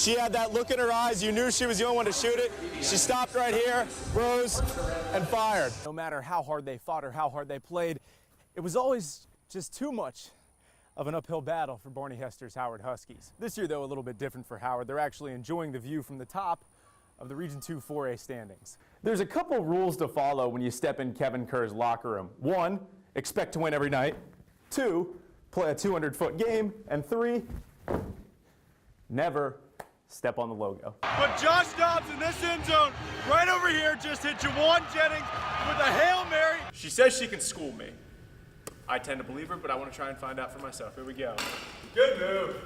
She had that look in her eyes. You knew she was the only one to shoot it. She stopped right here, rose, and fired. No matter how hard they fought or how hard they played, it was always just too much of an uphill battle for Barney Hester's Howard Huskies. This year, though, a little bit different for Howard. They're actually enjoying the view from the top of the Region 2 4A standings. There's a couple rules to follow when you step in Kevin Kerr's locker room. 1, expect to win every night. 2, play a 200-foot game. And 3, never step on the logo. But Josh Dobbs in this end zone, right over here, just hit Jawan Jennings with a Hail Mary. She says she can school me. I tend to believe her, but I want to try and find out for myself. Here we go. Good move.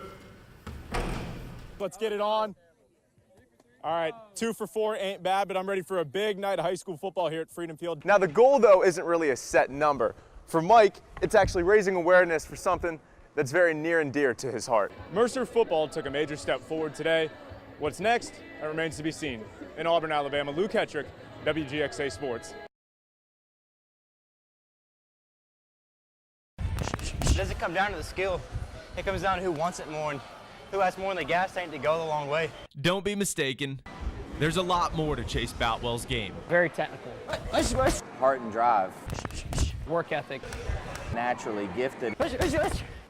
Let's get it on. All right, 2 for 4 ain't bad, but I'm ready for a big night of high school football here at Freedom Field. Now, the goal, though, isn't really a set number. For Mike, it's actually raising awareness for something that's very near and dear to his heart. Mercer football took a major step forward today. What's next? That remains to be seen. In Auburn, Alabama, Luke Hetrick, WGXA Sports. It doesn't come down to the skill. It comes down to who wants it more and who has more in the gas tank to go the long way. Don't be mistaken. There's a lot more to Chase Boutwell's game. Very technical. Heart and drive. Work ethic. Naturally gifted.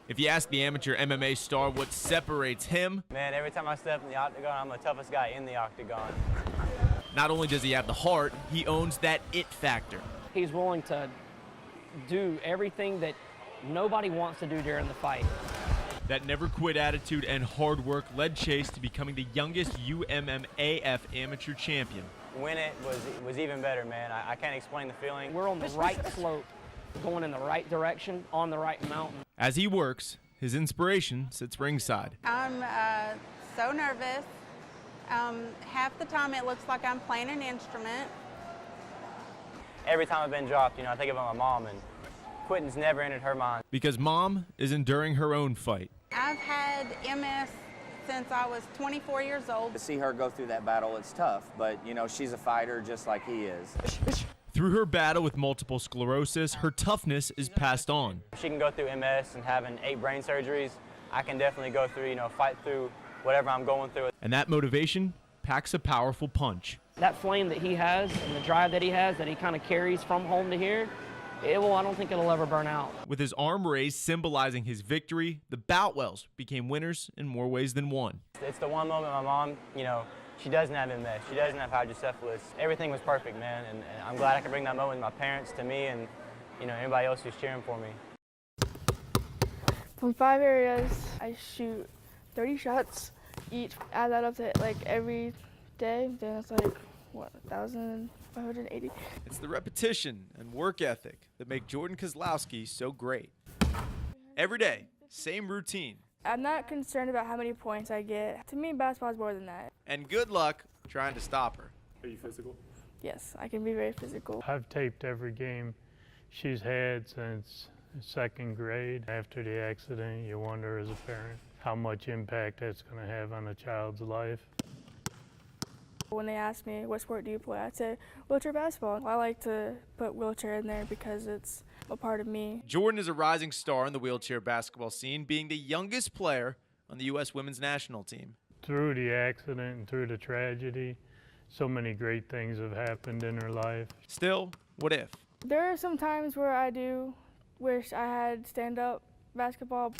If you ask the amateur MMA star what separates him, Man, every time I step in the octagon, I'm the toughest guy in the octagon. not only does he have the heart, he owns that it factor. He's willing to do everything that nobody wants to do during the fight. That never-quit attitude and hard work led Chase to becoming the youngest UMMAF amateur champion. Win it was even better, man. I can't explain the feeling. We're on the right slope, going in the right direction, on the right mountain. As he works, his inspiration sits ringside. I'm so nervous. Half the time it looks like I'm playing an instrument. Every time I've been dropped, I think about my mom, and quitting's never entered her mind. Because Mom is enduring her own fight. I've had MS since I was 24 years old. To see her go through that battle, it's tough, but she's a fighter just like he is. Through her battle with multiple sclerosis, her toughness is passed on. If she can go through MS and having 8 brain surgeries, I can definitely go through, fight through whatever I'm going through. And that motivation packs a powerful punch. That flame that he has and the drive that he has, that he kind of carries from home to here, I don't think it'll ever burn out. With his arm raised symbolizing his victory, the Boutwells became winners in more ways than one. It's the one moment my mom, she doesn't have MS, she doesn't have hydrocephalus. Everything was perfect, man, and I'm glad I could bring that moment to my parents, to me, and anybody else who's cheering for me. From 5 areas, I shoot 30 shots each. Add that up to every day, then it's 1,580. It's the repetition and work ethic that make Jordan Kozlowski so great. Every day, same routine. I'm not concerned about how many points I get. To me, basketball is more than that. And good luck trying to stop her. Are you physical? Yes, I can be very physical. I've taped every game she's had since 2nd grade. After the accident, you wonder as a parent how much impact that's going to have on a child's life. When they ask me, what sport do you play? I say, wheelchair basketball. I like to put wheelchair in there because it's a part of me. Jordan is a rising star in the wheelchair basketball scene, being the youngest player on the U.S. women's national team. Through the accident and through the tragedy, so many great things have happened in her life. Still, what if? There are some times where I do wish I had stand-up basketball.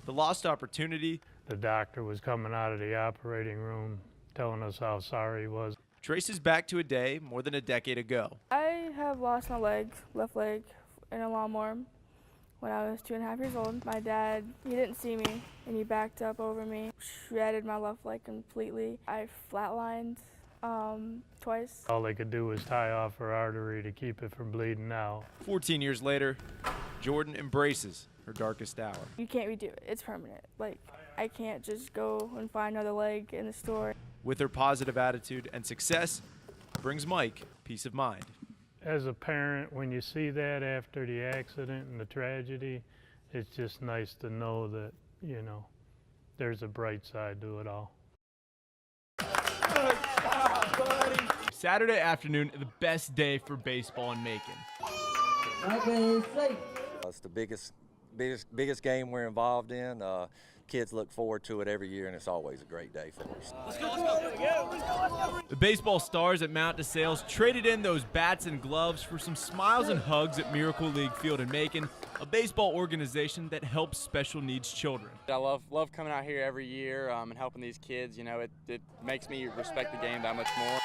The lost opportunity. The doctor was coming out of the operating room telling us how sorry he was. Traces back to a day more than a decade ago. I have lost my left leg, in a lawnmower when I was 2.5 years old. My dad, he didn't see me, and he backed up over me, shredded my left leg completely. I flatlined twice. All they could do was tie off her artery to keep it from bleeding out. 14 years later, Jordan embraces her darkest hour. You can't redo it. It's permanent. I can't just go and find another leg in the store. With her positive attitude and success brings Mike peace of mind. As a parent, when you see that after the accident and the tragedy, it's just nice to know that, there's a bright side to it all. Saturday afternoon, the best day for baseball in Macon. It's the biggest game we're involved in. Kids look forward to it every year, and it's always a great day for us. The baseball stars at Mount DeSales traded in those bats and gloves for some smiles and hugs at Miracle League Field in Macon, a baseball organization that helps special needs children. I love coming out here every year and helping these kids. You know, it makes me respect the game that much more.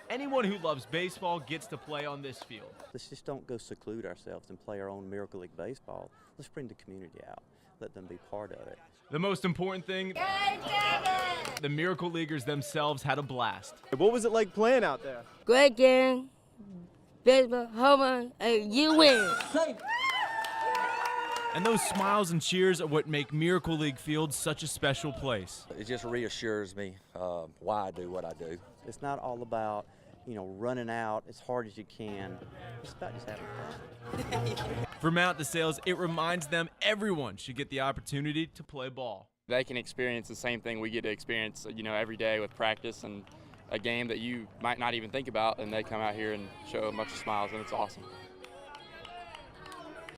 Anyone who loves baseball gets to play on this field. Let's just don't go seclude ourselves and play our own Miracle League baseball. Let's bring the community out. Let them be part of it. The most important thing, the Miracle Leaguers themselves had a blast. What was it like playing out there? Great game, baseball, home run, and you win. And those smiles and cheers are what make Miracle League Field such a special place. It just reassures me why I do what I do. It's not all about, running out as hard as you can. It's about just having fun. For Mount DeSales, it reminds them everyone should get the opportunity to play ball. They can experience the same thing we get to experience, every day with practice and a game that you might not even think about, and they come out here and show a bunch of smiles, and it's awesome.